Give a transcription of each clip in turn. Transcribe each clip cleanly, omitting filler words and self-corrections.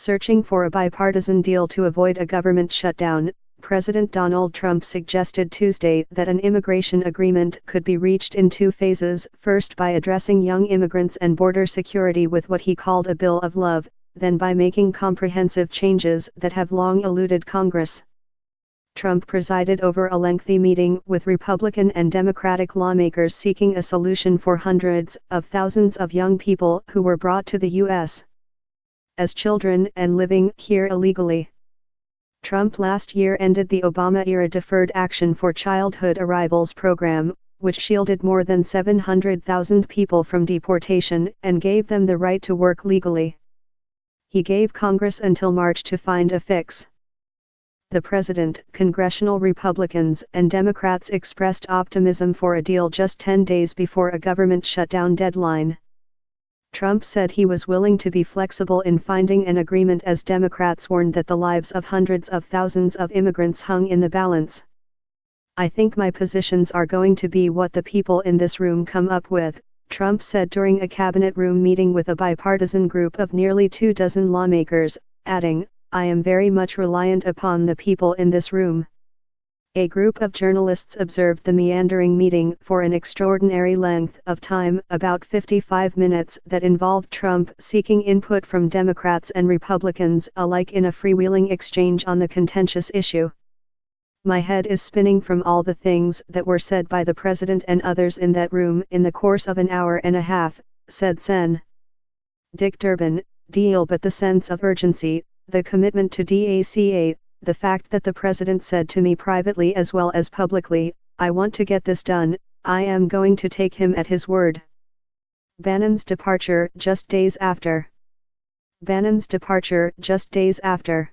Searching for a bipartisan deal to avoid a government shutdown, President Donald Trump suggested Tuesday that an immigration agreement could be reached in two phases, first by addressing young immigrants and border security with what he called a bill of love, then by making comprehensive changes that have long eluded Congress. Trump presided over a lengthy meeting with Republican and Democratic lawmakers seeking a solution for hundreds of thousands of young people who were brought to the U.S. as children and living here illegally. Trump last year ended the Obama-era Deferred Action for Childhood Arrivals program, which shielded more than 700,000 people from deportation and gave them the right to work legally. He gave Congress until March to find a fix. The president, congressional Republicans and Democrats expressed optimism for a deal just 10 days before a government shutdown deadline. Trump said he was willing to be flexible in finding an agreement as Democrats warned that the lives of hundreds of thousands of immigrants hung in the balance. "I think my positions are going to be what the people in this room come up with," Trump said during a cabinet room meeting with a bipartisan group of nearly 24 lawmakers, adding, "I am very much reliant upon the people in this room." A group of journalists observed the meandering meeting for an extraordinary length of time, about 55 minutes, that involved Trump seeking input from Democrats and Republicans alike in a freewheeling exchange on the contentious issue. "My head is spinning from all the things that were said by the president and others in that room in the course of an hour and a half," said Sen. Dick Durbin, deal, but the sense of urgency, the commitment to DACA, the fact that the president said to me privately as well as publicly, "I want to get this done, I am going to take him at his word." Bannon's departure just days after. Bannon's departure just days after.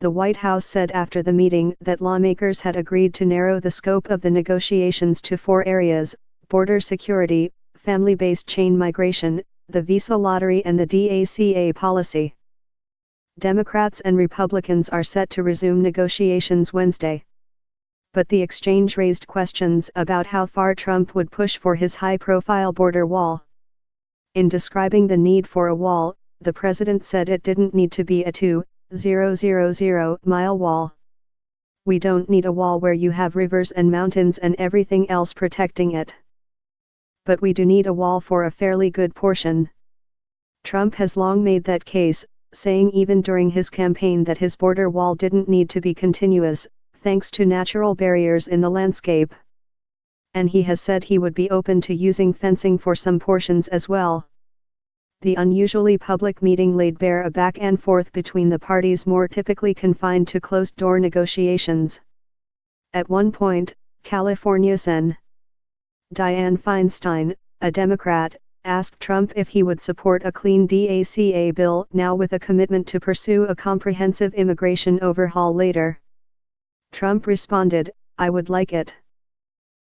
The White House said after the meeting that lawmakers had agreed to narrow the scope of the negotiations to 4 areas: border security, family-based chain migration, the visa lottery and the DACA policy. Democrats and Republicans are set to resume negotiations Wednesday. But the exchange raised questions about how far Trump would push for his high-profile border wall. In describing the need for a wall, the president said it didn't need to be a 2,000-mile wall. "We don't need a wall where you have rivers and mountains and everything else protecting it. But we do need a wall for a fairly good portion." Trump has long made that case, saying even during his campaign that his border wall didn't need to be continuous, thanks to natural barriers in the landscape. And he has said he would be open to using fencing for some portions as well. The unusually public meeting laid bare a back and forth between the parties more typically confined to closed-door negotiations. At one point, California Sen. Dianne Feinstein, a Democrat, asked Trump if he would support a clean DACA bill now with a commitment to pursue a comprehensive immigration overhaul later. Trump responded, "I would like it.